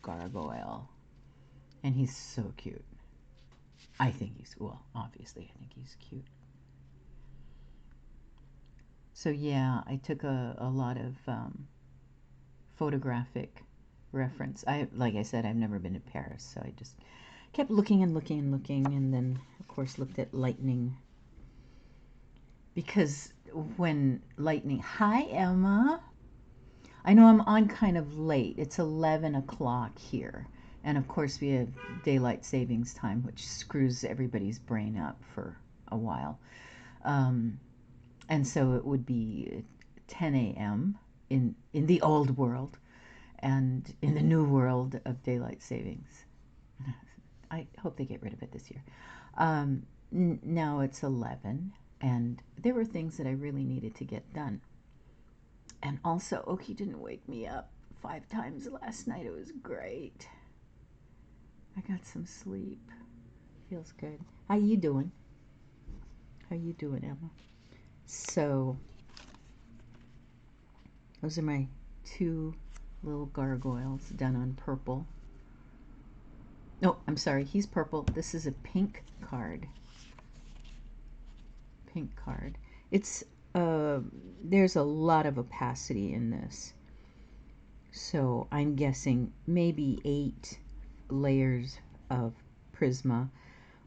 gargoyle. And he's so cute. I think he's, well, obviously, I think he's cute. So, yeah, I took a lot of photographic reference. Like I said, I've never been to Paris, so I just kept looking and looking and looking, and then, of course, looked at lightning. Because when lightning, hi, Emma. I know I'm on kind of late. It's 11 o'clock here. And of course, we have daylight savings time, which screws everybody's brain up for a while. Um, and so it would be 10 a.m. In the old world, and in the new world of daylight savings. I hope they get rid of it this year. Now it's 11, and there were things that I really needed to get done. And also, Oki didn't wake me up 5 times last night. It was great. I got some sleep. Feels good. How you doing? How you doing, Emma? So, those are my two little gargoyles done on purple. Oh, I'm sorry. He's purple. This is a pink card. Pink card. It's there's a lot of opacity in this. So I'm guessing maybe 8 layers of Prisma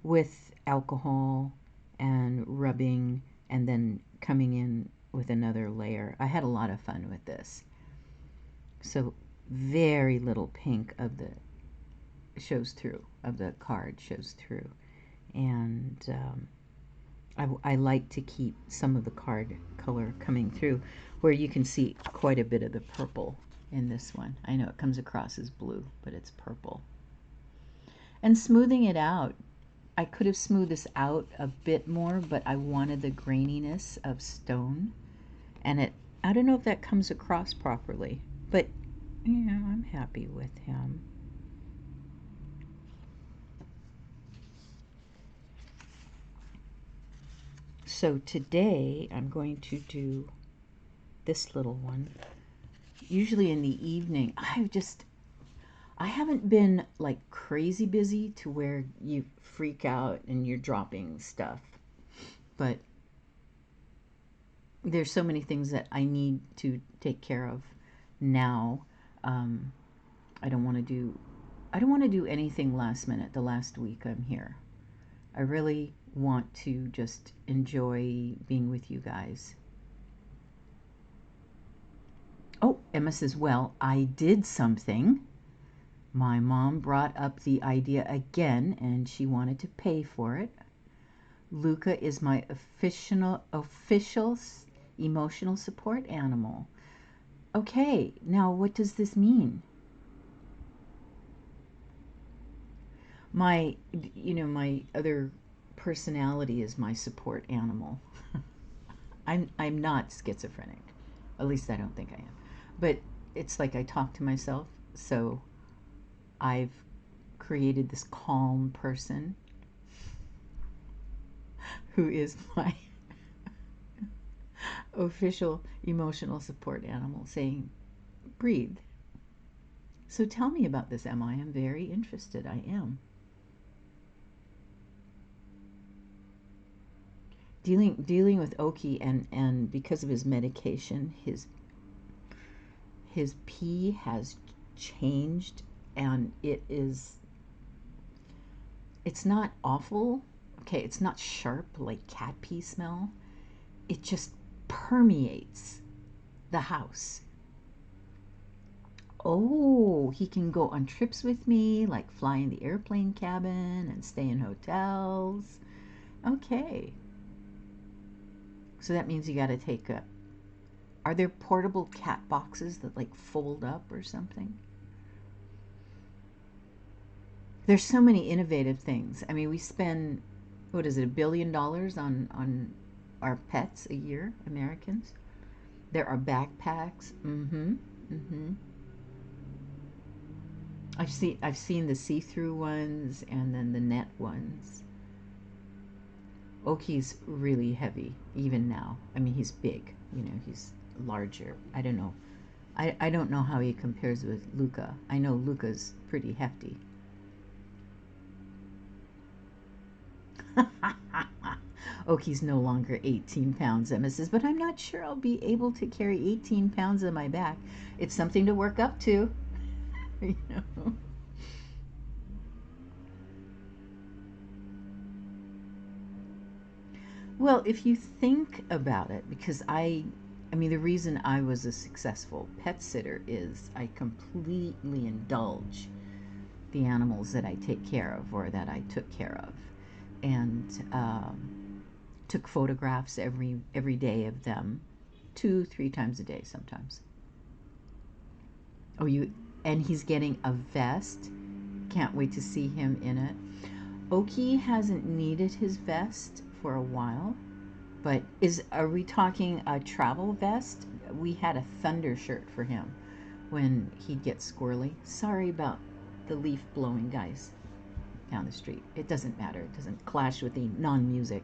with alcohol and rubbing and then coming in with another layer. I had a lot of fun with this. So very little pink of the shows through, of the card shows through. And I like to keep some of the card color coming through, where you can see quite a bit of the purple in this one. I know it comes across as blue, but it's purple. And smoothing it out, I could have smoothed this out a bit more, but I wanted the graininess of stone. And I don't know if that comes across properly, but yeah, I'm happy with him. So today I'm going to do this little one. Usually in the evening, I haven't been like crazy busy to where you freak out and you're dropping stuff. But there's so many things that I need to take care of now. Um, I don't want to do anything last minute the last week I'm here. I really want to just enjoy being with you guys. Oh, Emma says, well, I did something. My mom brought up the idea again and she wanted to pay for it. Luca is my official emotional support animal. Okay, now what does this mean? My, my other personality is my support animal. I'm not schizophrenic. At least I don't think I am. But it's like I talk to myself, so I've created this calm person who is my official emotional support animal, saying, breathe. So tell me about this, Emma. I am very interested. I am. Dealing with Oki, and because of his medication, his pee has changed, and it's not awful. Okay, it's not sharp like cat pee smell. It just permeates the house. Oh, he can go on trips with me, like fly in the airplane cabin and stay in hotels. Okay. So that means you got to take a. Are there portable cat boxes that like fold up or something? There's so many innovative things. I mean, we spend, what is it, $1 billion on our pets a year, Americans. There are backpacks. Mm-hmm. Mm-hmm. I've seen the see-through ones and then the net ones. Oki's really heavy even now. I mean, he's big. He's larger. I don't know. I don't know how he compares with Luca. I know Luca's pretty hefty. Oki's no longer 18 pounds, Emma says, but I'm not sure I'll be able to carry 18 pounds on my back. It's something to work up to, you know. Well, if you think about it, because I mean, the reason I was a successful pet sitter is I completely indulge the animals that I take care of or that I took care of, and took photographs every day of them, 2, 3 times a day sometimes. Oh, you and he's getting a vest. Can't wait to see him in it. Oki hasn't needed his vest for a while, but are we talking a travel vest? We had a thunder shirt for him when he'd get squirrely. Sorry about the leaf blowing, guys, down the street. It doesn't matter. It doesn't clash with the non-music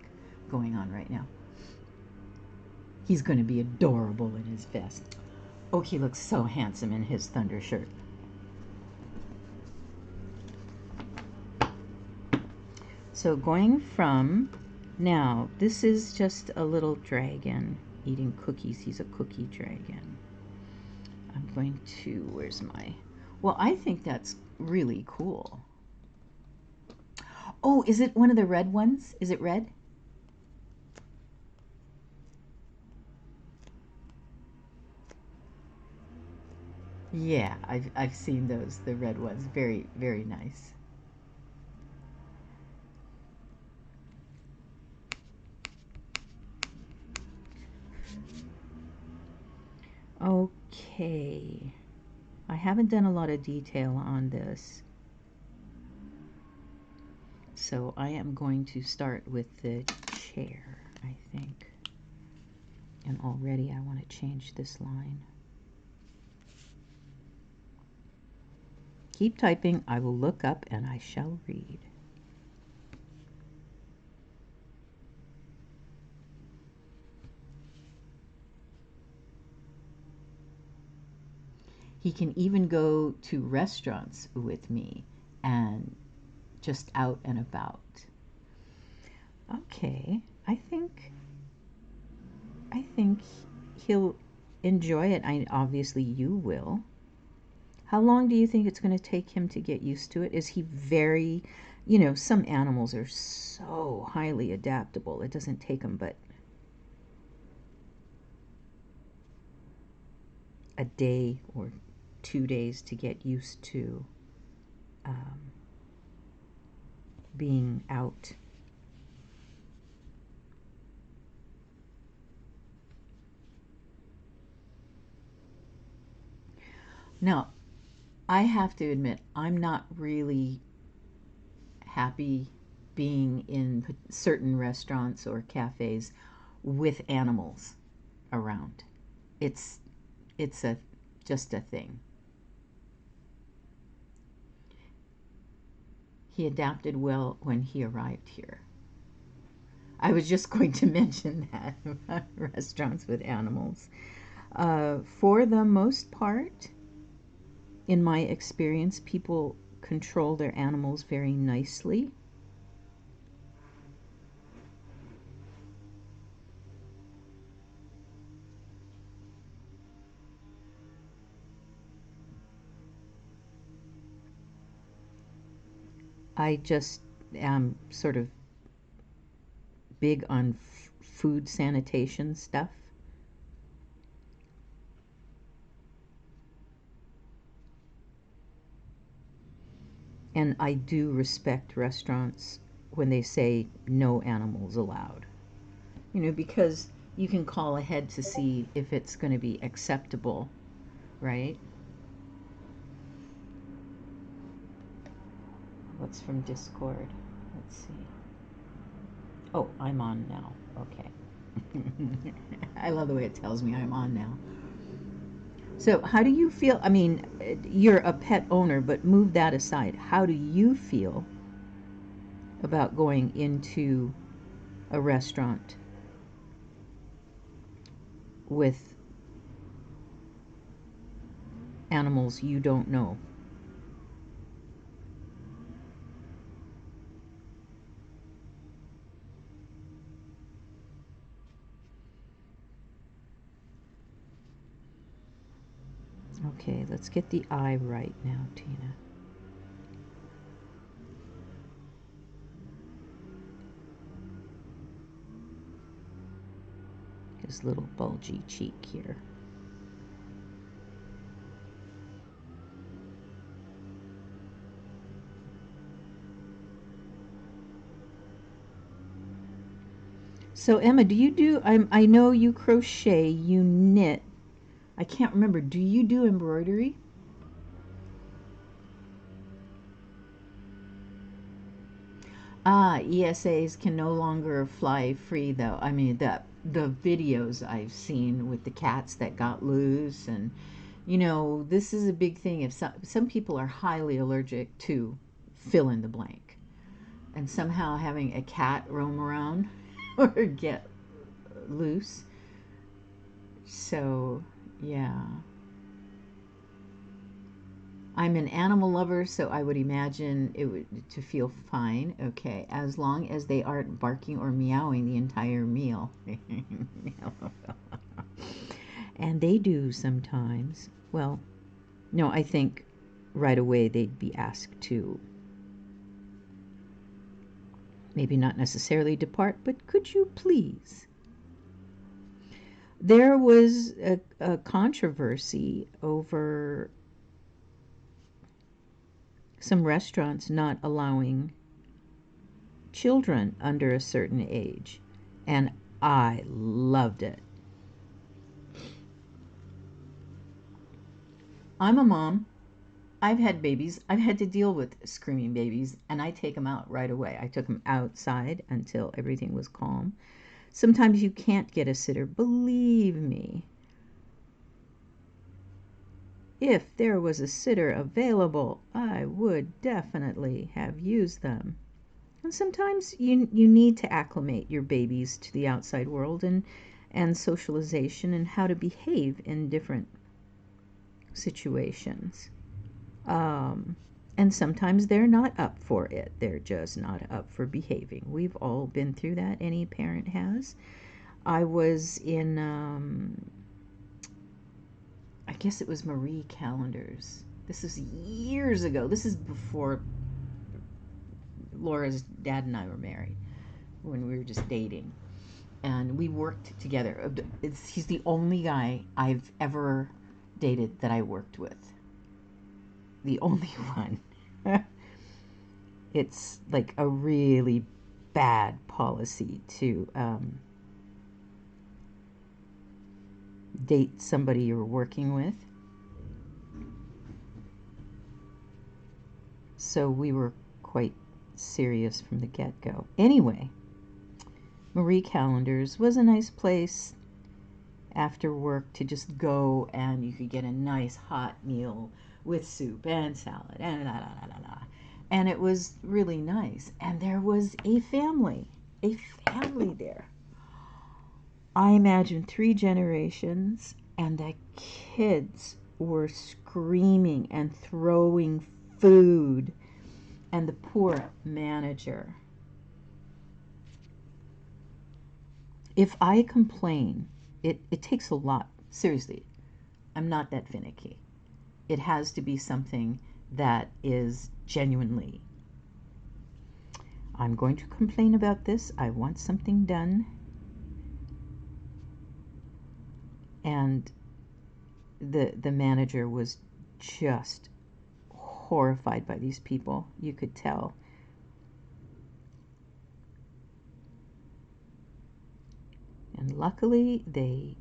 going on right now. He's going to be adorable in his vest. Oki looks so handsome in his thunder shirt. So going from now, this is just a little dragon eating cookies. He's a cookie dragon. I'm going to, where's my, well, I think that's really cool. Oh, is it one of the red ones? Is it red? Yeah, I've seen those, the red ones. Very, very nice. Okay. I haven't done a lot of detail on this. So I am going to start with the chair, I think. And already I want to change this line. Keep typing. I will look up and I shall read. He can even go to restaurants with me and just out and about. Okay, I think he'll enjoy it. Obviously you will. How long do you think it's going to take him to get used to it? Is he very, you know, some animals are so highly adaptable. It doesn't take them but a day or 2 days to get used to being out. Now, I have to admit, I'm not really happy being in certain restaurants or cafes with animals around. It's a just a thing. He adapted well when he arrived here. I was just going to mention that about restaurants with animals. For the most part, in my experience, people control their animals very nicely. I just am sort of big on food sanitation stuff. And I do respect restaurants when they say no animals allowed. You know, because you can call ahead to see if it's going to be acceptable, right? What's from Discord? Let's see. Oh, I'm on now. Okay. I love the way it tells me I'm on now. So, how do you feel? I mean, you're a pet owner, but move that aside. How do you feel about going into a restaurant with animals you don't know. Okay, let's get the eye right now, Tina. His little bulgy cheek here. So Emma, do you do, I know you crochet, you knit. I can't remember, do you do embroidery? Ah, ESAs can no longer fly free though. I mean, the videos I've seen with the cats that got loose, and this is a big thing. If some people are highly allergic to fill in the blank, and somehow having a cat roam around or get loose. So, yeah. I'm an animal lover, so I would imagine it would to feel fine. Okay, as long as they aren't barking or meowing the entire meal. And they do sometimes. Well, no, I think right away they'd be asked to maybe not necessarily depart, but could you please? There was a controversy over some restaurants not allowing children under a certain age, and I loved it. I'm a mom. I've had babies. I've had to deal with screaming babies, and I take them out right away. I took them outside until everything was calm. Sometimes you can't get a sitter. Believe me, if there was a sitter available, I would definitely have used them. And sometimes you need to acclimate your babies to the outside world and socialization and how to behave in different situations. And sometimes they're not up for it. They're just not up for behaving. We've all been through that. Any parent has. I was in, I guess it was Marie Callender's. This is years ago. This is before Laura's dad and I were married, when we were just dating. And we worked together. He's the only guy I've ever dated that I worked with. The only one. It's like a really bad policy to date somebody you're working with. So we were quite serious from the get-go. Anyway, Marie Callender's was a nice place after work to just go, and you could get a nice hot meal with soup and salad and la la la la la. And it was really nice. And there was a family there. I imagine 3 generations, and the kids were screaming and throwing food, and the poor manager. If I complain, it takes a lot. Seriously, I'm not that finicky. It has to be something that is genuinely, I'm going to complain about this. I want something done. And the manager was just horrified by these people. You could tell. And luckily, they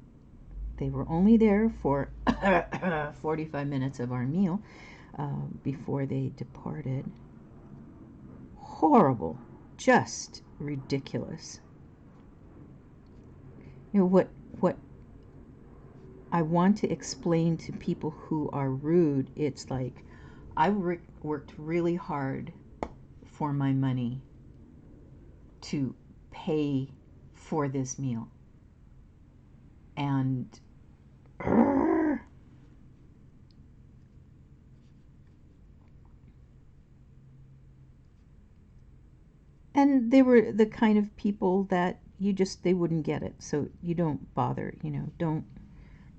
were only there for 45 minutes of our meal before they departed. Horrible. Just ridiculous. What I want to explain to people who are rude, it's like I worked really hard for my money to pay for this meal. And And they were the kind of people that they wouldn't get it. So you don't bother, don't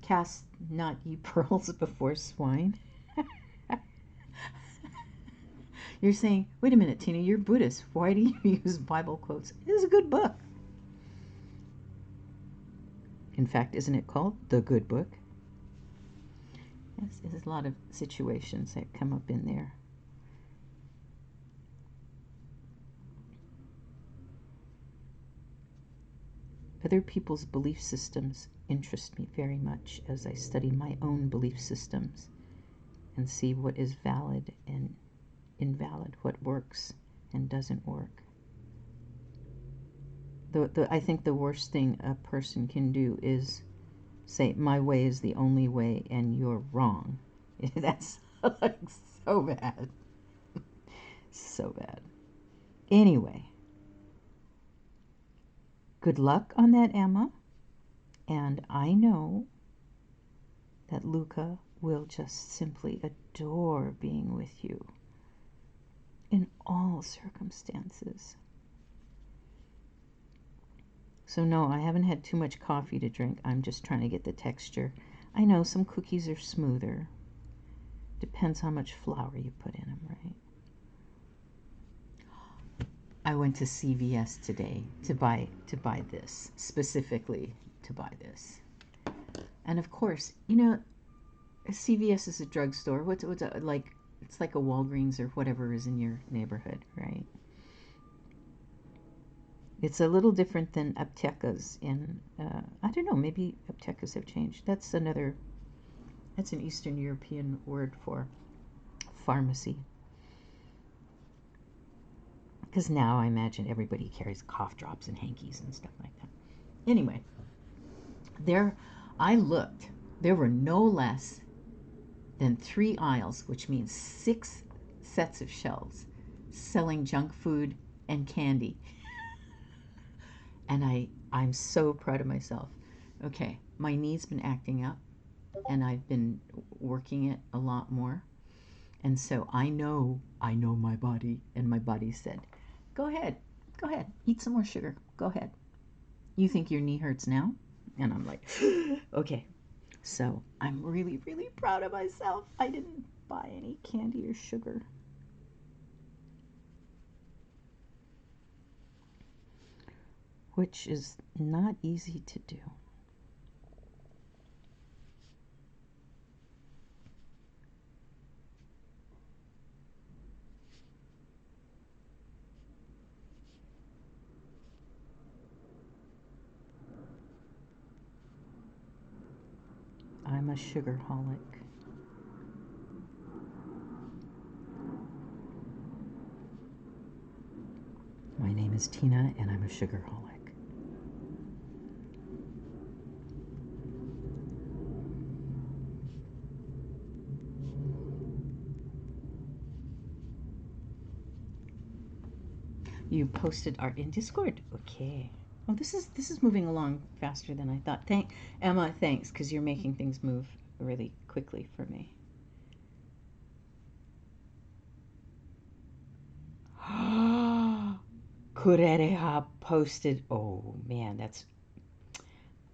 cast not ye pearls before swine. You're saying, wait a minute, Tina, you're Buddhist. Why do you use Bible quotes? It is a good book. In fact, isn't it called The Good Book? Yes, there's a lot of situations that come up in there. Other people's belief systems interest me very much as I study my own belief systems and see what is valid and invalid, what works and doesn't work. I think the worst thing a person can do is say, my way is the only way and you're wrong. That's like so bad. So bad. Anyway, good luck on that, Emma. And I know that Luca will just simply adore being with you in all circumstances. So no, I haven't had too much coffee to drink. I'm just trying to get the texture. I know some cookies are smoother. Depends how much flour you put in them, right? I went to CVS today to buy this, specifically to buy this. And of course, CVS is a drugstore. What's like? It's like a Walgreens or whatever is in your neighborhood, right? It's a little different than aptekas in, I don't know, maybe aptekas have changed. That's an Eastern European word for pharmacy. Because now I imagine everybody carries cough drops and hankies and stuff like that. Anyway, I looked. There were no less than 3 aisles, which means 6 sets of shelves, selling junk food and candy. And I'm so proud of myself. Okay, my knee's been acting up, and I've been working it a lot more. And so I know my body, and my body said, go ahead, eat some more sugar, go ahead. You think your knee hurts now? And I'm like, okay. So I'm really, really proud of myself. I didn't buy any candy or sugar. Which is not easy to do. I'm a sugarholic. My name is Tina, and I'm a sugarholic. You posted art in Discord. Okay. Oh, this is moving along faster than I thought. Emma, thanks, because you're making things move really quickly for me. Kurereha posted. Oh man, that's.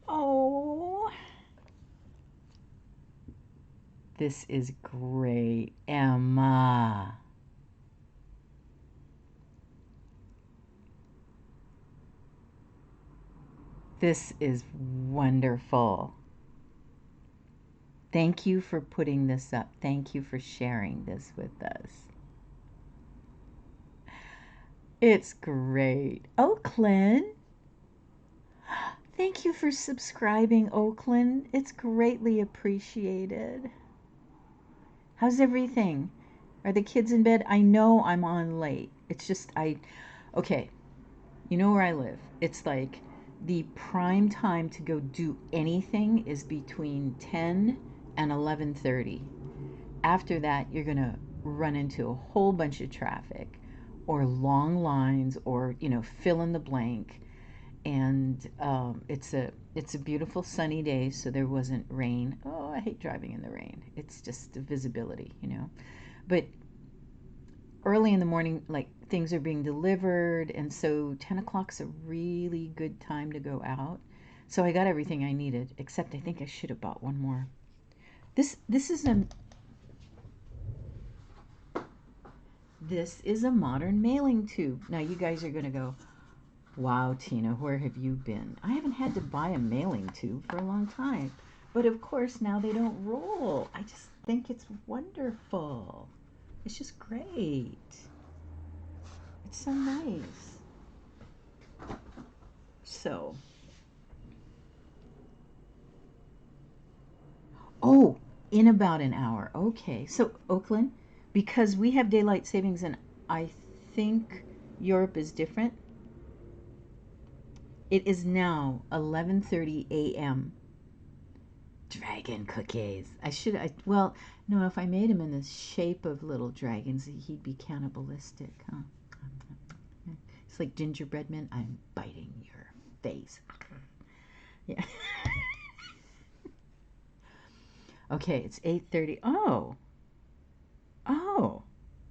Oh. This is great, Emma. This is wonderful. Thank you for putting this up. Thank you for sharing this with us. It's great. Oakland. Thank you for subscribing, Oakland. It's greatly appreciated. How's everything? Are the kids in bed? I know I'm on late. It's just okay. You know where I live. It's like the prime time to go do anything is between 10 and 11:30. After that, you're going to run into a whole bunch of traffic or long lines or, fill in the blank. And it's a beautiful sunny day, so there wasn't rain. Oh, I hate driving in the rain. It's just the visibility, But early in the morning, like things are being delivered, and so 10 o'clock's a really good time to go out. So I got everything I needed, except I think I should have bought one more. This is a modern mailing tube. Now you guys are gonna go, wow, Tina, where have you been? I haven't had to buy a mailing tube for a long time. But of course, now they don't roll. I just think it's wonderful. It's just great. It's so nice. So, oh, in about an hour. Okay. So, Oakland, because we have daylight savings and I think Europe is different. It is now 11:30 a.m. Dragon cookies. Well, no, if I made him in the shape of little dragons, he'd be cannibalistic, huh? It's like gingerbread men. I'm biting your face. Yeah. Okay, it's 8:30. Oh. Oh.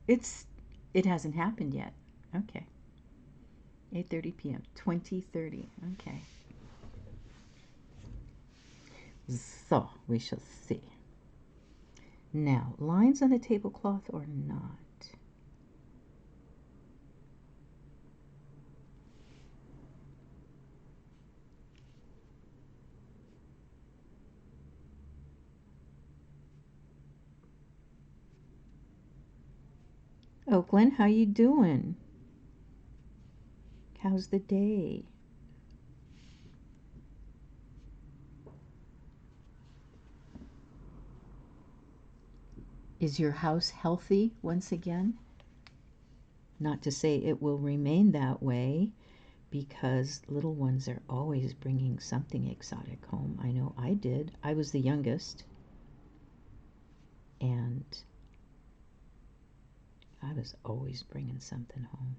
It hasn't happened yet. Okay. 8:30 p.m. 20:30. Okay. So, we shall see. Now, lines on the tablecloth or not? Oakland, how you doing? How's the day? Is your house healthy once again? Not to say it will remain that way, because little ones are always bringing something exotic home. I know I did. I was the youngest, and I was always bringing something home.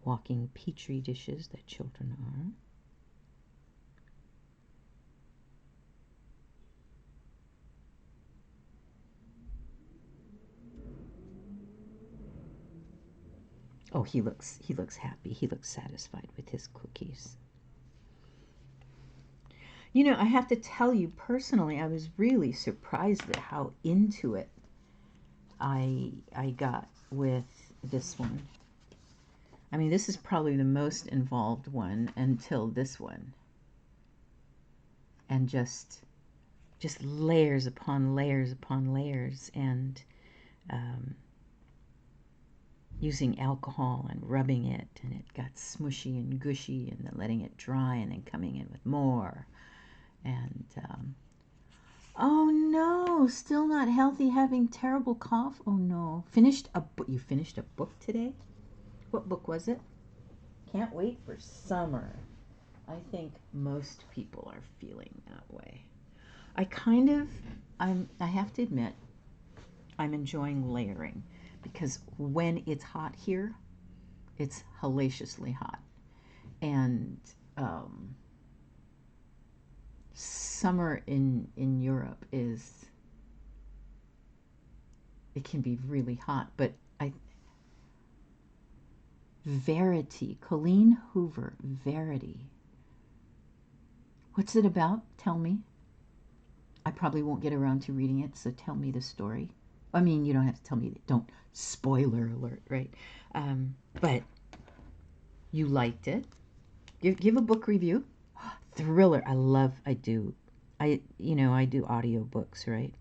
Walking petri dishes that children are. Oh, he looks happy. He looks satisfied with his cookies. You know, I have to tell you personally, I was really surprised at how into it I got with this one. I mean, this is probably the most involved one until this one. And just layers upon layers upon layers, and using alcohol and rubbing it, and it got smushy and gushy, and then letting it dry, and then coming in with more. And oh no, still not healthy, having terrible cough. Oh no. You finished a book today? What book was it? Can't wait for summer. I think most people are feeling that way. I have to admit, I'm enjoying layering, because when it's hot here, it's hellaciously hot. And summer in Europe it can be really hot, but Verity, Colleen Hoover, Verity. What's it about? Tell me. I probably won't get around to reading it, so tell me the story. I mean, you don't have to tell me. Don't spoiler alert, right? But you liked it. Give a book review. Thriller. I do. I do audiobooks, right?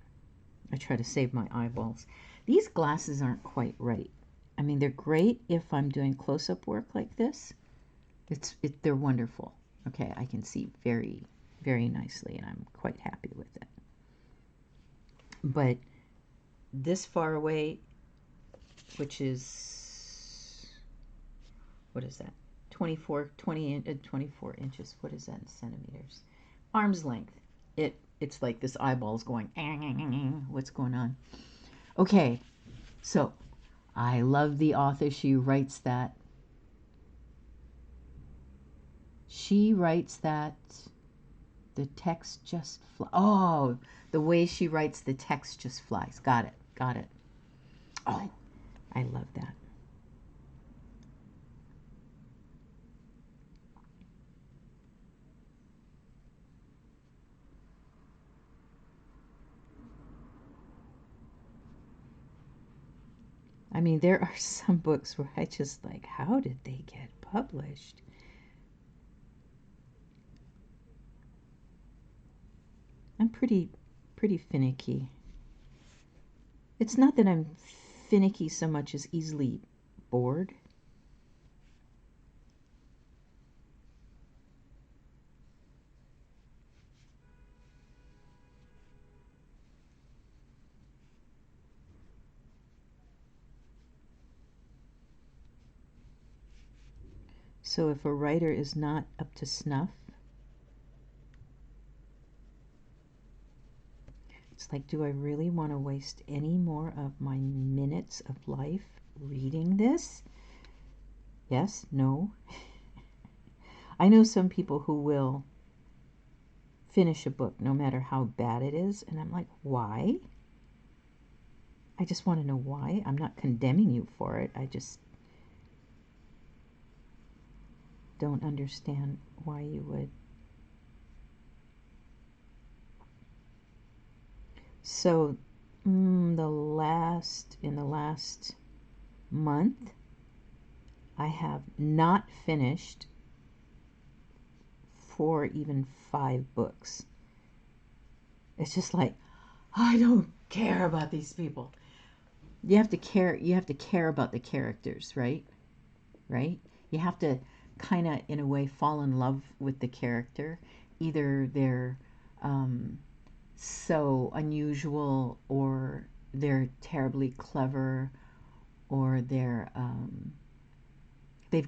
I try to save my eyeballs. These glasses aren't quite right. I mean, they're great if I'm doing close-up work like this. They're wonderful. Okay, I can see very, very nicely, and I'm quite happy with it. But this far away, which is, what is that? 24 inches. What is that in centimeters? Arm's length. It's like this eyeball's going, what's going on? Okay, so I love the author. She writes that. She writes that the text just flies. Oh, the way she writes the text just flies. Got it. Got it. Oh, I love that. I mean, there are some books where I just like, how did they get published? I'm pretty finicky. It's not that I'm finicky so much as easily bored. So if a writer is not up to snuff, it's like, do I really want to waste any more of my minutes of life reading this? Yes, no. I know some people who will finish a book no matter how bad it is, and I'm like, why? I just want to know why. I'm not condemning you for it. I just don't understand why you would. So, in the last month, I have not finished 4, even 5 books. It's just like, I don't care about these people. You have to care about the characters, right? Right? You have to kind of, in a way, fall in love with the character. Either they're so unusual, or they're terribly clever, or they've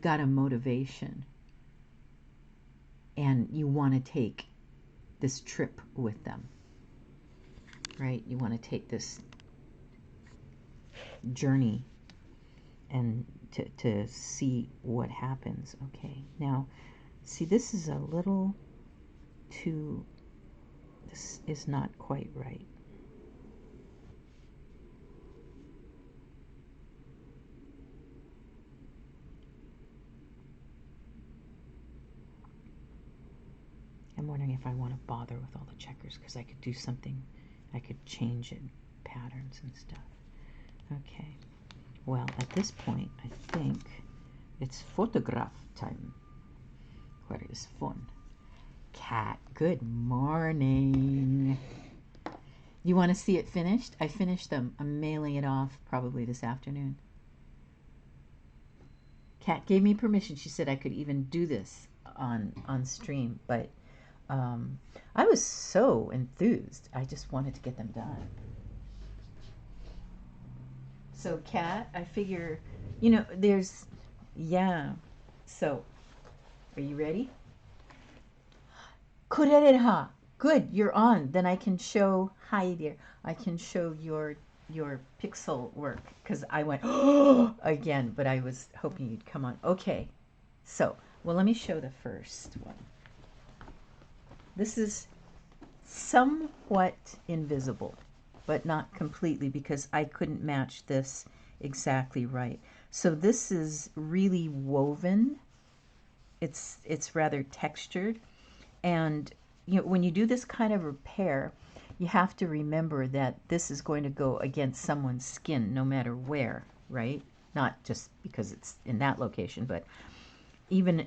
got a motivation, and you want to take this trip with them, right? You want to take this journey and to see what happens. Okay, now see, this is a little too, this is not quite right. I'm wondering if I want to bother with all the checkers, because I could do something, I could change it, patterns and stuff. Okay, well, at this point, I think it's photograph time. Where is fun? Cat, good morning. You want to see it finished? I finished them. I'm mailing it off probably this afternoon. Kat gave me permission. She said I could even do this on stream, but I was so enthused. I just wanted to get them done. So, Kat, I figure, there's, yeah. So, are you ready? Kurereha. Good, you're on. Then I can show, hi dear, I can show your pixel work, because I went again, but I was hoping you'd come on. Okay, so, well, let me show the first one. This is somewhat invisible, but not completely, because I couldn't match this exactly right. So this is really woven. It's rather textured, and when you do this kind of repair, you have to remember that this is going to go against someone's skin no matter where, right? Not just because it's in that location, but even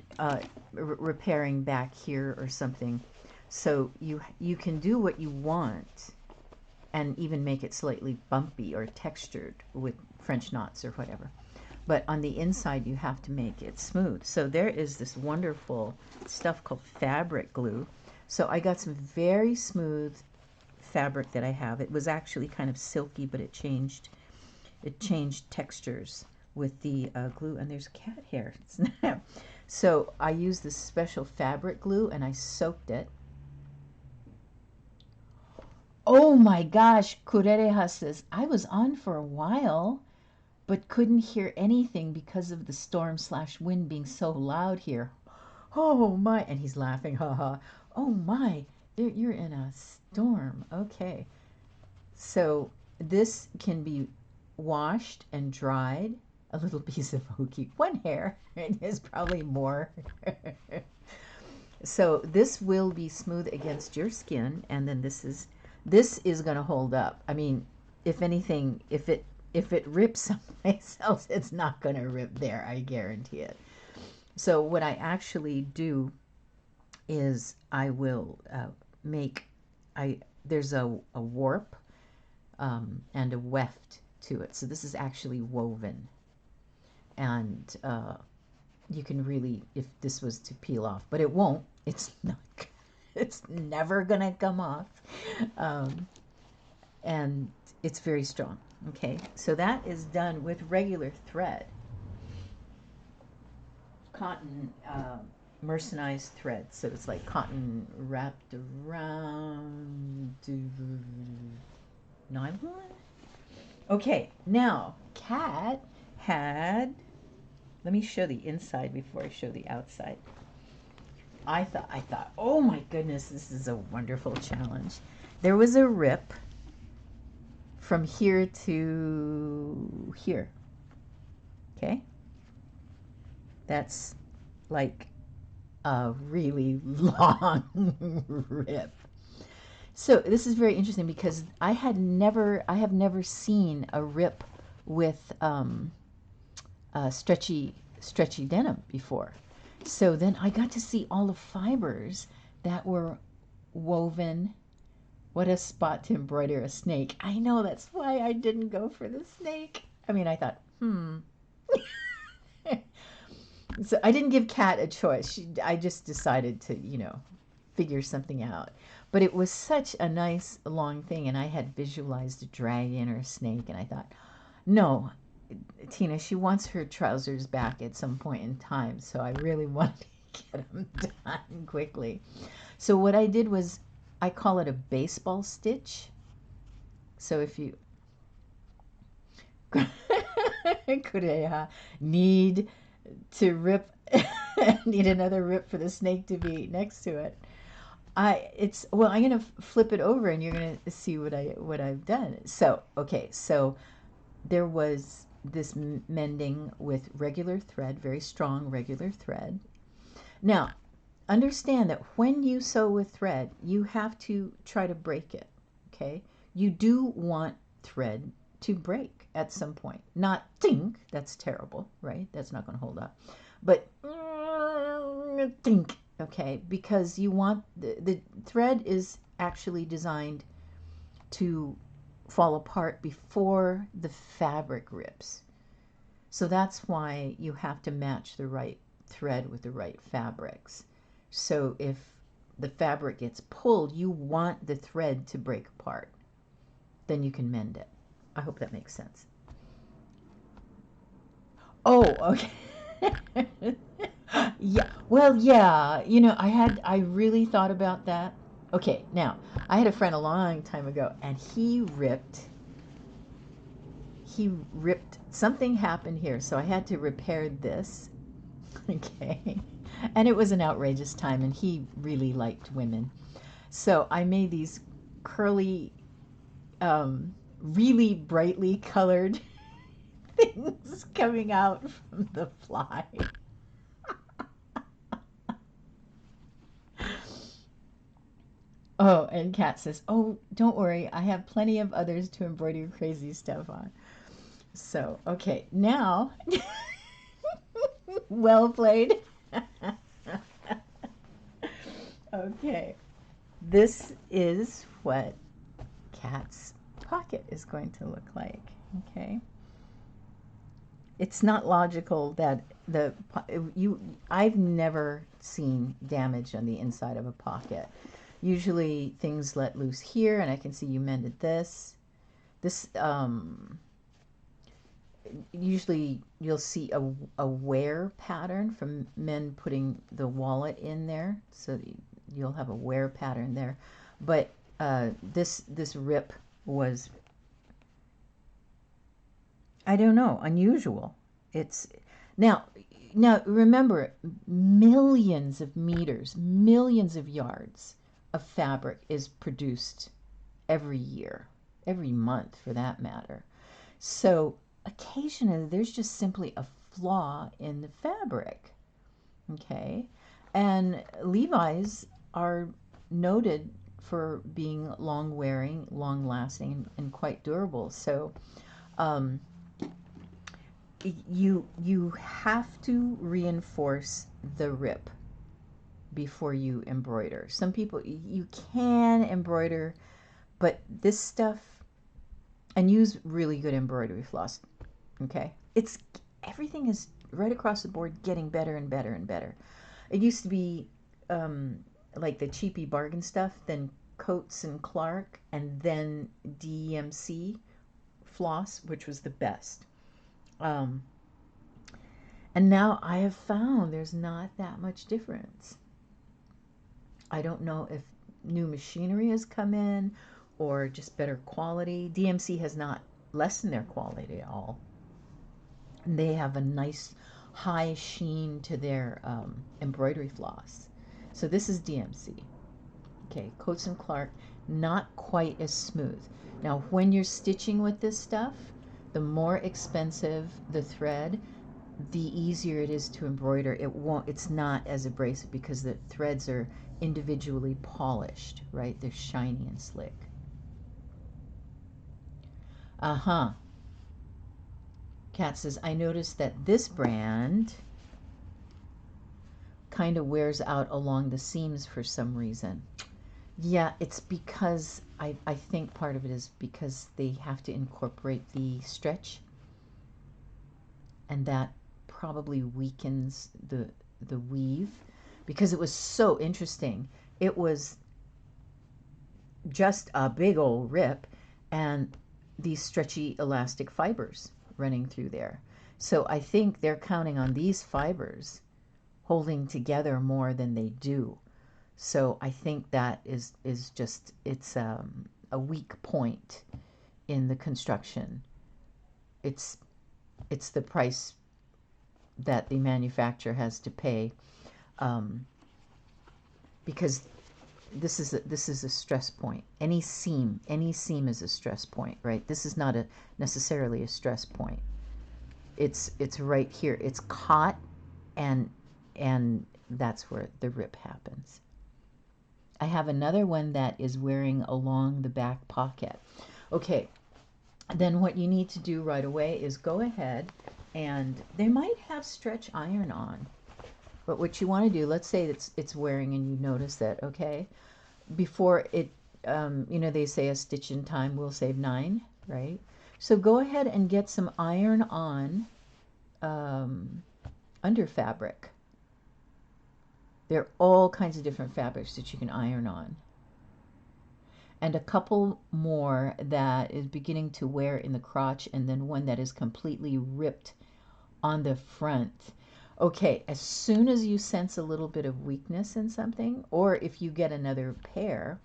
repairing back here or something. So you can do what you want and even make it slightly bumpy or textured with French knots or whatever. But on the inside, you have to make it smooth. So there is this wonderful stuff called fabric glue. So I got some very smooth fabric that I have. It was actually kind of silky, but it changed textures with the glue. And there's cat hair. So I used this special fabric glue, and I soaked it. Oh my gosh, Kurereha says, I was on for a while. but couldn't hear anything because of the storm slash wind being so loud here. Oh my, and he's laughing, haha. Oh my, you're in a storm. Okay. So this can be washed and dried. A little piece of hooky, one hair, it is probably more. So this will be smooth against your skin, and then this is going to hold up. I mean, if anything, if it rips someplace else, it's not going to rip there. I guarantee it. So what I actually do is I will make there's a warp and a weft to it. So this is actually woven, and you can really, if this was to peel off, but it won't. It's not. It's never gonna come off, and it's very strong. Okay, so that is done with regular thread, cotton, mercerized thread. So it's like cotton wrapped around nylon. Okay, now Kat had. Let me show the inside before I show the outside. I thought, oh my goodness, this is a wonderful challenge. There was a rip from here to here. Okay? That's like a really long rip. So this is very interesting because I have never seen a rip with stretchy denim before. So then I got to see all the fibers that were woven. What a spot to embroider a snake. I know, that's why I didn't go for the snake. I mean, I thought, So I didn't give Kat a choice. I just decided to, figure something out. But it was such a nice long thing, and I had visualized a dragon or a snake, and I thought, no, Tina, she wants her trousers back at some point in time, so I really wanted to get them done quickly. So what I did was, I call it a baseball stitch. So if you could need to rip, need another rip for the snake to be next to it. I'm gonna flip it over and you're gonna see what I've done. So okay, so there was this mending with regular thread, very strong regular thread. Now, understand that when you sew with thread, you have to try to break it, okay? You do want thread to break at some point. Not think, that's terrible, right? That's not going to hold up. But think, okay? Because you want, the thread is actually designed to fall apart before the fabric rips. So that's why you have to match the right thread with the right fabrics. So if the fabric gets pulled, you want the thread to break apart. Then you can mend it. I hope that makes sense. Oh, okay. Yeah, well, yeah, I really thought about that. Okay, now, I had a friend a long time ago, and he ripped, something happened here, so I had to repair this. Okay. And it was an outrageous time, and he really liked women. So I made these curly, really brightly colored things coming out from the fly. Oh, and Kat says, oh, don't worry, I have plenty of others to embroider crazy stuff on. So, okay, now, well played. Okay, this is what Kat's pocket is going to look like. Okay, it's not logical that I've never seen damage on the inside of a pocket. Usually things let loose here, and I can see you mended this. Usually you'll see a wear pattern from men putting the wallet in there, so you'll have a wear pattern there. But this rip was I don't know, unusual. It's now now remember, millions of meters, millions of yards of fabric is produced every year, every month for that matter. So occasionally there's just simply a flaw in the fabric. Okay. And Levi's are noted for being long wearing, long lasting, and quite durable. So um, you have to reinforce the rip before you embroider. Some people, you can embroider, but this stuff, and use really good embroidery floss. Okay, it's everything is right across the board getting better and better and better. It used to be um, like the cheapy bargain stuff, then Coates and Clark, and then DMC floss, which was the best. Um, and now I have found there's not that much difference. I don't know if new machinery has come in or just better quality. DMC has not lessened their quality at all. They have a nice high sheen to their embroidery floss. So this is DMC. Okay, Coates and Clark, not quite as smooth. Now, when you're stitching with this stuff, the more expensive the thread, the easier it is to embroider. It's not as abrasive because the threads are individually polished, right? They're shiny and slick. Uh-huh. Kat says, I noticed that this brand kind of wears out along the seams for some reason. Yeah, it's because I think part of it is because they have to incorporate the stretch, and that probably weakens the weave, because it was so interesting. It was just a big old rip and these stretchy elastic fibers running through there. So I think they're counting on these fibers holding together more than they do. So I think that is just it's a weak point in the construction. It's it's the price that the manufacturer has to pay, um, because this is a stress point. Any seam is a stress point, right? This is not a necessarily a stress point. It's right here. It's caught, and that's where the rip happens. I have another one that is wearing along the back pocket. Okay, then what you need to do right away is go ahead, and they might have stretch iron on, but what you want to do, let's say it's wearing and you notice that, okay, before it, they say a stitch in time will save 9, right? So go ahead and get some iron on under fabric. There are all kinds of different fabrics that you can iron on. And a couple more that is beginning to wear in the crotch, and then one that is completely ripped on the front. Okay, as soon as you sense a little bit of weakness in something, or if you get another pair,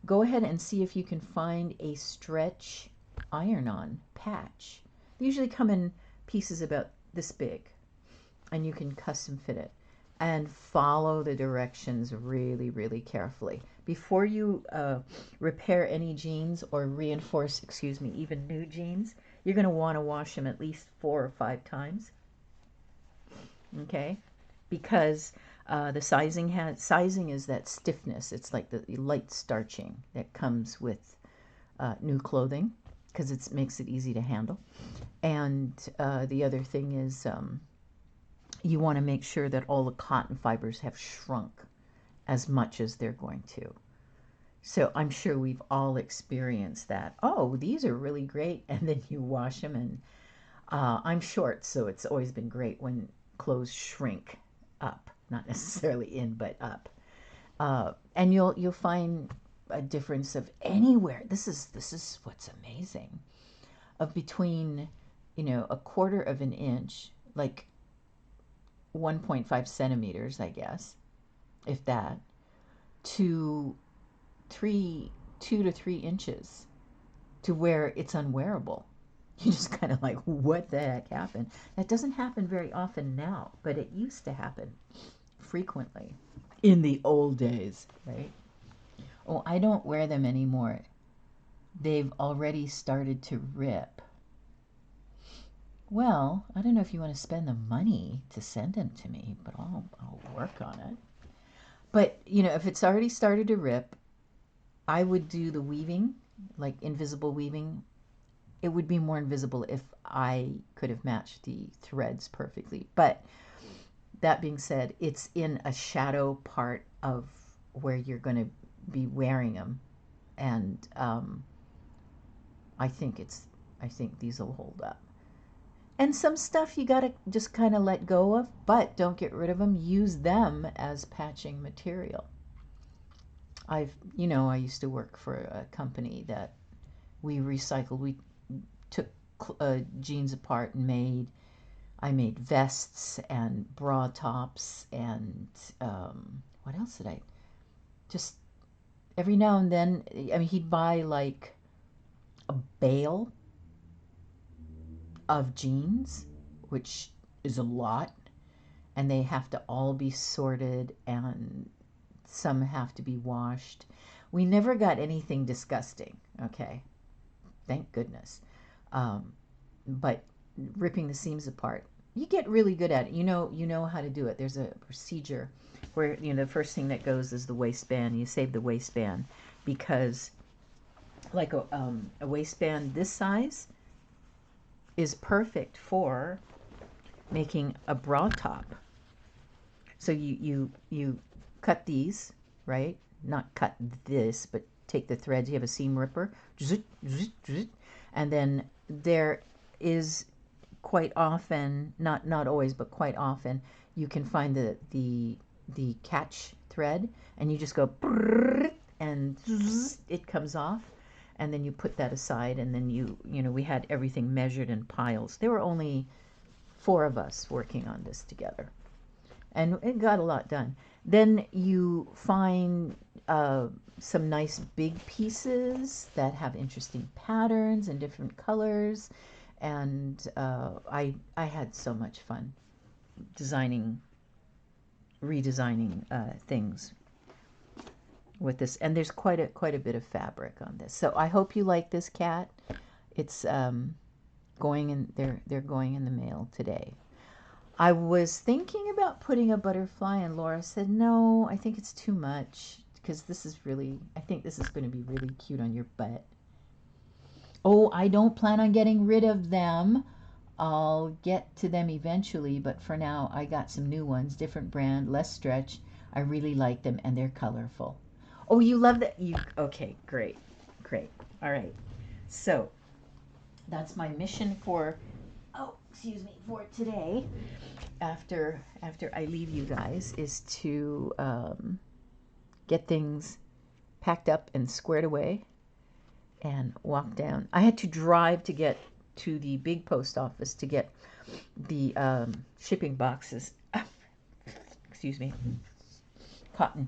go ahead and see if you can find a stretch iron-on patch. They usually come in pieces about this big, and you can custom fit it. And follow the directions really, really carefully. Before you repair any jeans or reinforce, excuse me, even new jeans, you're going to want to wash them at least 4 or 5 times. Okay? Because the sizing is that stiffness. It's like the light starching that comes with new clothing, because it makes it easy to handle. And the other thing is you want to make sure that all the cotton fibers have shrunk as much as they're going to. So I'm sure we've all experienced that. Oh, these are really great. And then you wash them, and I'm short, so it's always been great when clothes shrink up, not necessarily in, but up. And you'll find a difference of anywhere. This is what's amazing. Of between, a quarter of an inch, like 1.5 centimeters, I guess, if that, to 2 to 3 inches, to where it's unwearable. You just kind of like, what the heck happened? That doesn't happen very often now, but it used to happen frequently in the old days, right? Oh, I don't wear them anymore. They've already started to rip. Well, I don't know if you want to spend the money to send them to me, but I'll work on it. But, you know, if it's already started to rip, I would do the weaving, like invisible weaving. It would be more invisible if I could have matched the threads perfectly. But that being said, it's in a shadow part of where you're going to be wearing them. And I think these will hold up. And some stuff you gotta just kind of let go of, but don't get rid of them. Use them as patching material. I used to work for a company that we recycled. We took jeans apart and I made vests and bra tops and what else did I? Just every now and then, I mean, he'd buy like a bale of jeans, which is a lot, and they have to all be sorted and some have to be washed. We never got anything disgusting, okay? Thank goodness. But ripping the seams apart, you get really good at it. You know how to do it. There's a procedure where the first thing that goes is the waistband. You save the waistband because like a waistband this size is perfect for making a bra top. So you cut these, right? Not cut this, but take the threads. You have a seam ripper, and then there is quite often, not always, but quite often, you can find the catch thread, and you just go and it comes off, and then you put that aside, and then we had everything measured in piles. There were only 4 of us working on this together, and it got a lot done. Then you find some nice big pieces that have interesting patterns and different colors, and I had so much fun redesigning things with this. And there's quite a bit of fabric on this. So I hope you like this cat. It's going in. They're going in the mail today. I was thinking about putting a butterfly, and Laura said, no, I think it's too much, because I think this is going to be really cute on your butt. Oh, I don't plan on getting rid of them. I'll get to them eventually, but for now, I got some new ones, different brand, less stretch. I really like them, and they're colorful. Oh, you love that? Okay, great. All right. So that's my mission for today, after I leave you guys, is to get things packed up and squared away and walk down. I had to drive to get to the big post office to get the shipping boxes. Excuse me. Cotton.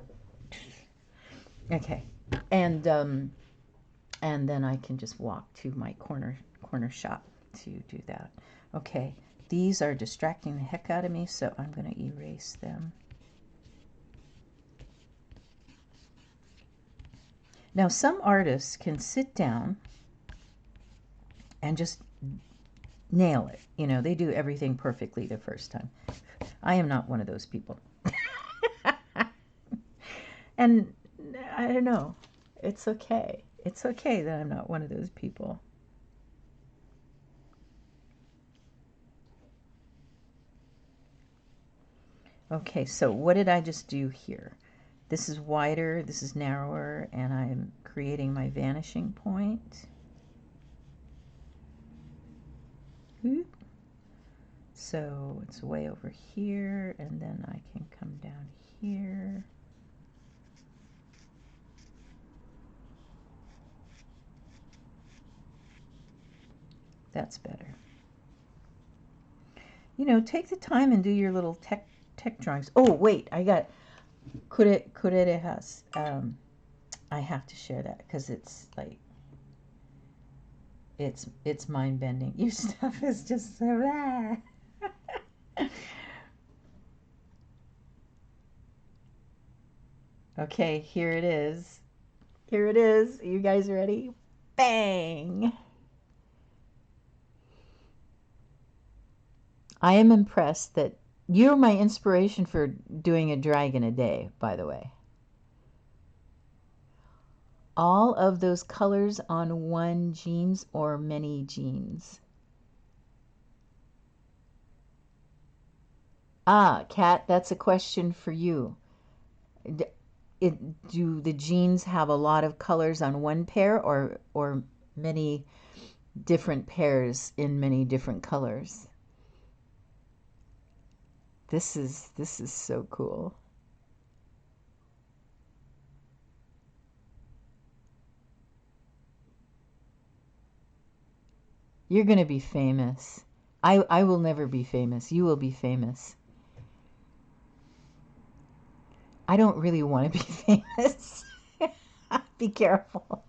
Okay. And then I can just walk to my corner shop to do that. Okay. These are distracting the heck out of me, so I'm going to erase them. Now, some artists can sit down and just nail it. They do everything perfectly the first time. I am not one of those people. And I don't know. It's okay. It's okay that I'm not one of those people. Okay, so what did I just do here? This is wider, this is narrower, and I'm creating my vanishing point. So it's way over here, and then I can come down here. That's better. Take the time and do your little tech drawings. Oh, wait, I got Kurerejas. I have to share that because it's like, it's mind bending. Your stuff is just so. Okay, here it is. Here it is. You guys ready? Bang! I am impressed that you're my inspiration for doing a dragon a day, by the way. All of those colors on one jeans or many jeans? Ah, Kat, that's a question for you. Do the jeans have a lot of colors on one pair or many different pairs in many different colors? This is so cool. You're going to be famous. I will never be famous. You will be famous. I don't really want to be famous. Be careful.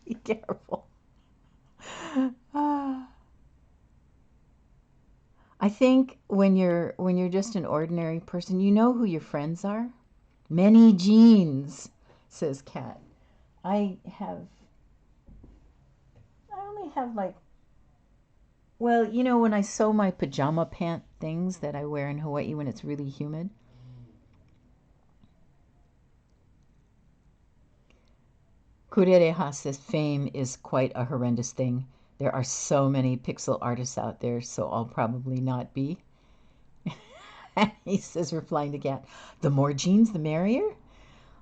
Be careful. I think when you're just an ordinary person, you know who your friends are. Many jeans, says Kat. I have. I only have like. Well, when I sew my pajama pant things that I wear in Hawaii when it's really humid. Kurereha says fame is quite a horrendous thing. There are so many pixel artists out there, so I'll probably not be. He says, replying to Kat, the more jeans, the merrier?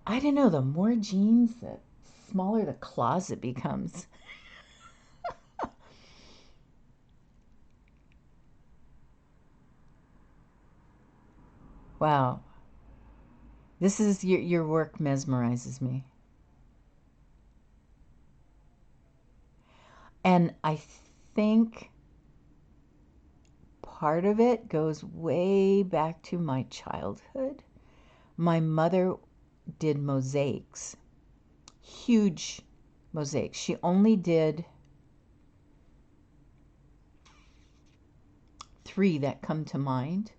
I don't know, the more jeans, the smaller the closet becomes. Wow. This is your work mesmerizes me. And I think part of it goes way back to my childhood. My mother did mosaics, huge mosaics. She only did 3 that come to mind.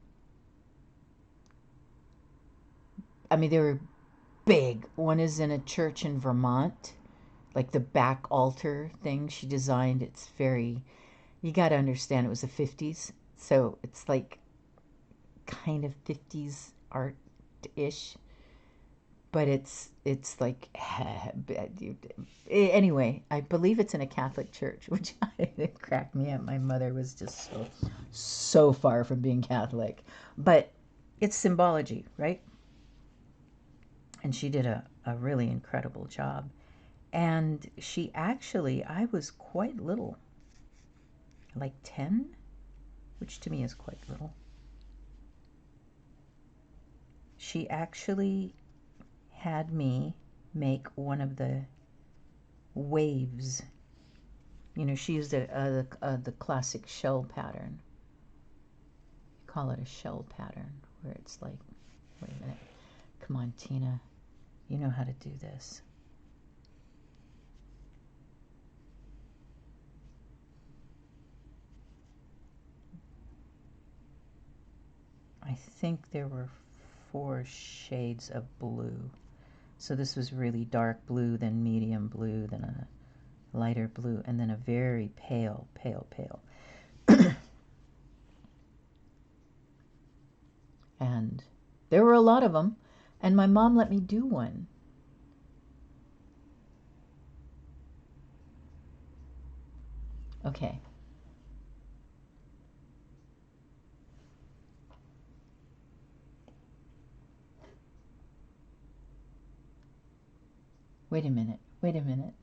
I mean, they were big. One is in a church in Vermont, like the back altar thing she designed. It's very, you got to understand it was the 50s. So it's like kind of 50s art ish, but it's like anyway, I believe it's in a Catholic church, which it cracked me up. My mother was just so far from being Catholic, but it's symbology, right? And she did a really incredible job. And she actually, I was quite little, like 10, which to me is quite little. She actually had me make one of the waves. She used the classic shell pattern. You call it a shell pattern, where it's like, wait a minute, come on, Tina, you know how to do this. I think there were 4 shades of blue. So this was really dark blue, then medium blue, then a lighter blue, and then a very pale, pale, pale. And there were a lot of them, and my mom let me do one. Okay. Wait a minute. Wait a minute.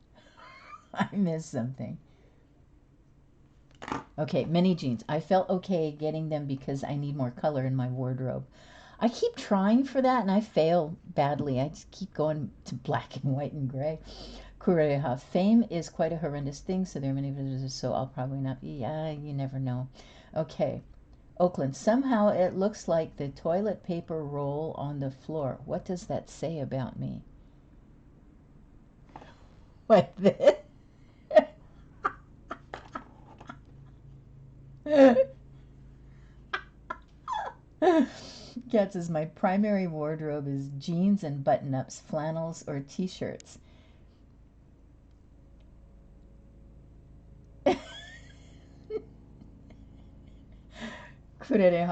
I missed something. Okay, mini jeans. I felt okay getting them because I need more color in my wardrobe. I keep trying for that and I fail badly. I just keep going to black and white and gray. Kureha, fame is quite a horrendous thing, so there are many visitors, so I'll probably not be. Yeah, you never know. Okay. Oakland, somehow it looks like the toilet paper roll on the floor. What does that say about me? What this? Kat says, my primary wardrobe is jeans and button-ups, flannels, or t-shirts.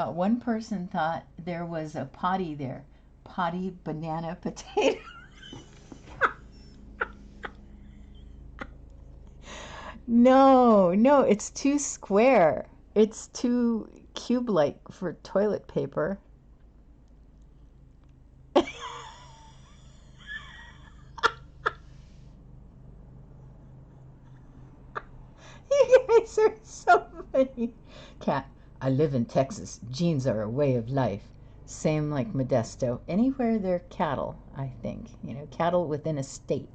One person thought there was a potty there. Potty, banana, potato. No, no, it's too square. It's too cube-like for toilet paper. You guys are so funny. Cat, I live in Texas. Jeans are a way of life. Same like Modesto. Anywhere they're cattle, I think. Cattle within a state.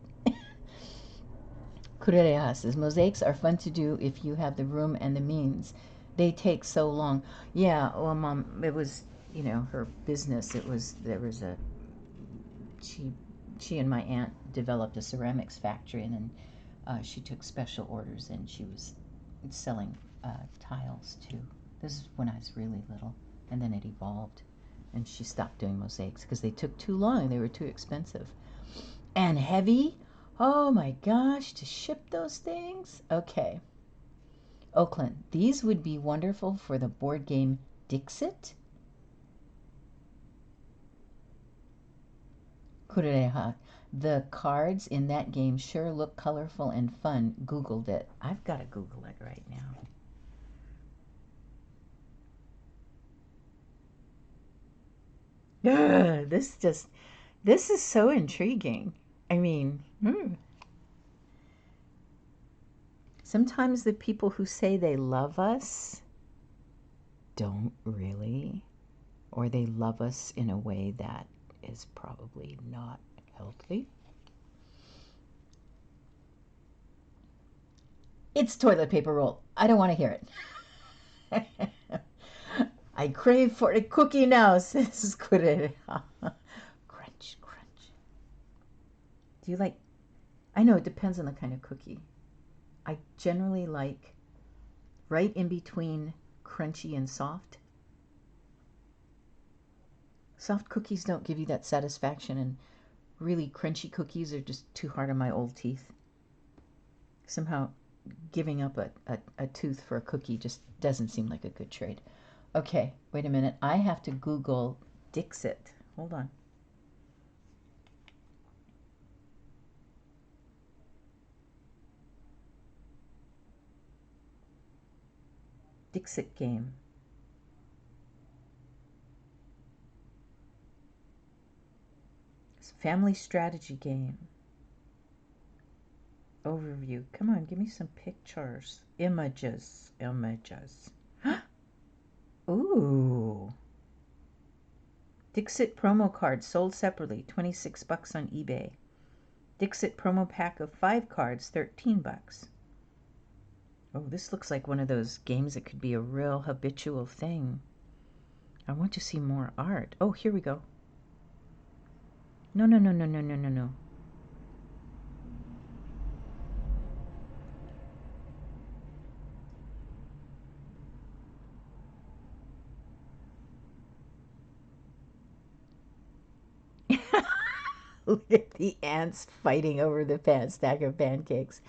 Curereja says, mosaics are fun to do if you have the room and the means. They take so long. Yeah, well, Mom, it was, her business. She and my aunt developed a ceramics factory, and then she took special orders, and she was selling tiles too. This is when I was really little, and then it evolved, and she stopped doing mosaics because they took too long. They were too expensive and heavy. Oh my gosh, to ship those things. Okay. Oakland, these would be wonderful for the board game Dixit. Curereja, the cards in that game sure look colorful and fun. Googled it. I've got to Google it right now. This is so intriguing. I mean, sometimes the people who say they love us don't really, or they love us in a way that is probably not healthy. It's toilet paper roll. I don't want to hear it. I crave for a cookie now, says Curereja. Crunch, crunch. Do you like? I know it depends on the kind of cookie. I generally like right in between crunchy and soft. Soft cookies don't give you that satisfaction, and really crunchy cookies are just too hard on my old teeth. Somehow giving up a tooth for a cookie just doesn't seem like a good trade. Okay, wait a minute. I have to Google Dixit. Hold on. Dixit game. It's a family strategy game. Overview. Come on, give me some pictures. Images. Ooh. Dixit promo card sold separately, $26 on eBay. Dixit promo pack of 5 cards, $13. Oh, this looks like one of those games that could be a real habitual thing. I want to see more art. Oh, here we go. No. Look at the ants fighting over the stack of pancakes.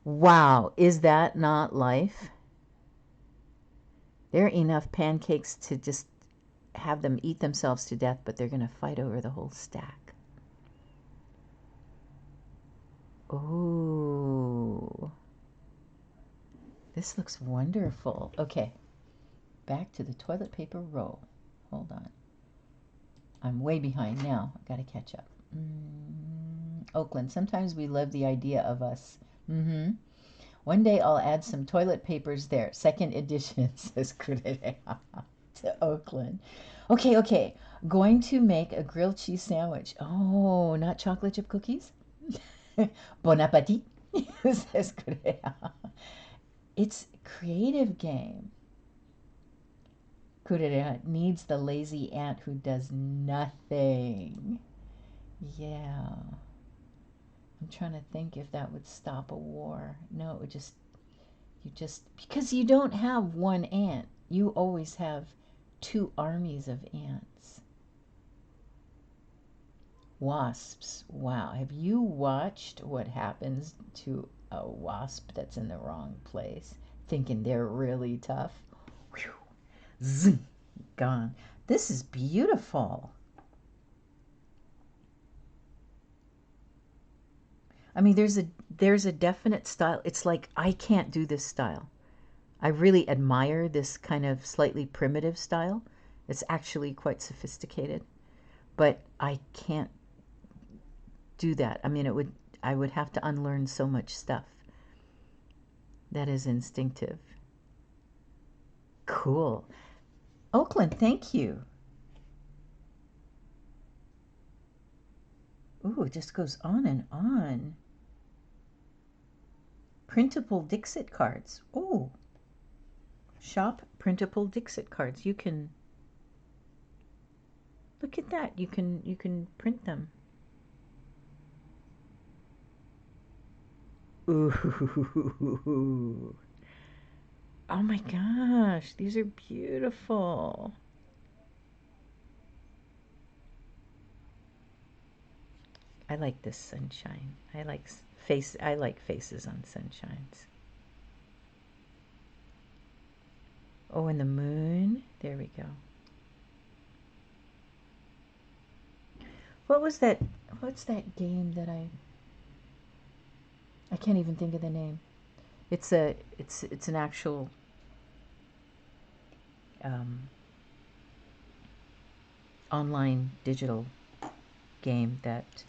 Wow, is that not life? There are enough pancakes to just have them eat themselves to death, but they're going to fight over the whole stack. Oh, this looks wonderful. Okay, back to the toilet paper roll. Hold on. I'm way behind now. I've got to catch up. Oakland, sometimes we love the idea of us. One day I'll add some toilet papers there. Second edition, says Curereja to Oakland. Okay. Going to make a grilled cheese sandwich. Oh, not chocolate chip cookies? Bon appetit, says Curereja. It's a creative game. Curereja needs the lazy ant who does nothing. Yeah. I'm trying to think if that would stop a war. No, it would just You just, because you don't have one ant, you always have two armies of ants. Wasps. Wow. Have you watched what happens to a wasp that's in the wrong place, thinking they're really tough? Whew. Zing. Gone. This is beautiful. I mean, there's a definite style. It's like I can't do this style. I really admire this kind of slightly primitive style. It's actually quite sophisticated, but I can't do that. I mean, I would have to unlearn so much stuff that is instinctive. Cool. Oakland, thank you. Ooh, it just goes on and on. Printable Dixit cards. Ooh. Shop printable Dixit cards. You can look at that. You can print them. Ooh. Oh my gosh, these are beautiful. I like this sunshine. I like faces on sunshines. Oh, and the moon. There we go. What was that? What's that game that I can't even think of the name. It's an actual um, online digital game that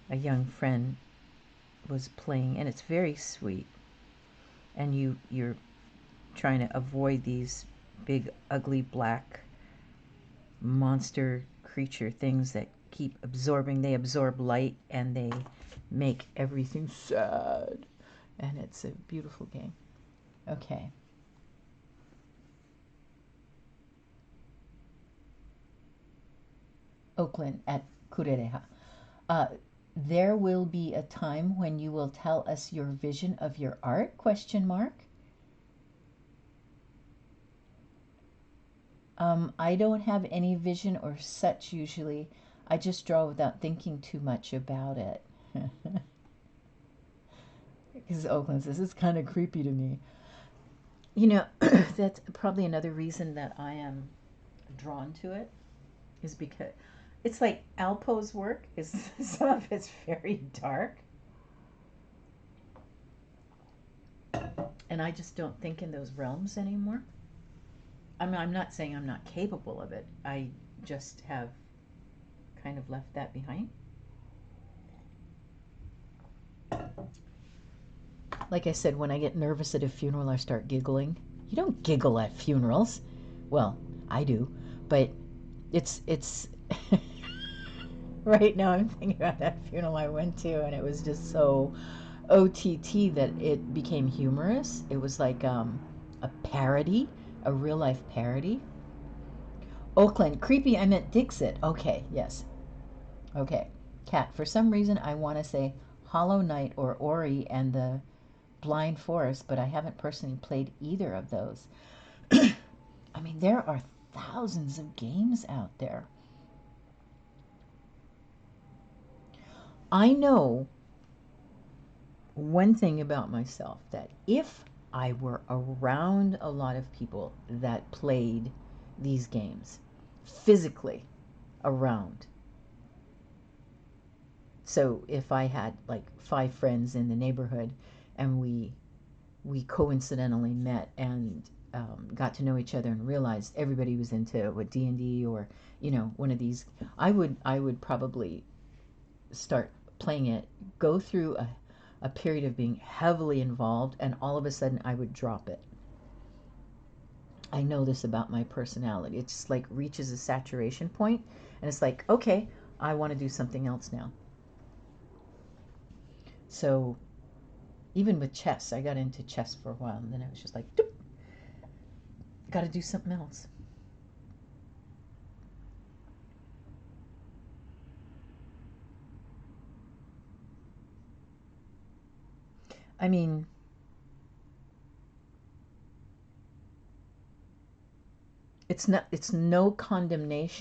a young friend was playing, and it's very sweet. And you're trying to avoid these big ugly black monster creature things that keep absorbing. They absorb light and they make everything sad. And it's a beautiful game. Okay. Oakland at Kurereha. There will be a time when you will tell us your vision of your art? Question mark. I don't have any vision or such usually. I just draw without thinking too much about it. Because Oakland says it's kind of creepy to me. You know, that's probably another reason that I am drawn to it, is because it's like Alpo's work is some of it's very dark, and I just don't think in those realms anymore. I mean, I'm not saying I'm not capable of it. I just have kind of left that behind. Like I said, when I get nervous at a funeral, I start giggling. You don't giggle at funerals. Well, I do, but it's right now I'm thinking about that funeral I went to, and it was just so OTT that it became humorous. It was like a parody, a real life parody. Oakland, creepy. I meant Dixit. Okay, yes. Okay. Cat. For some reason, I want to say Hollow Knight or Ori and the Blind Forest, but I haven't personally played either of those. I mean, there are thousands of games out there. I know one thing about myself, that if I were around a lot of people that played these games, physically around, so if I had like 5 friends in the neighborhood and we coincidentally met and got to know each other and realized everybody was into what D&D or one of these, I would probably start playing it, go through a period of being heavily involved, and all of a sudden I would drop it. I know this about my personality. It just like reaches a saturation point, and it's like, okay, I want to do something else now. So even with chess, I got into chess for a while, and then I was just like, got to do something else. I mean, it's no condemnation.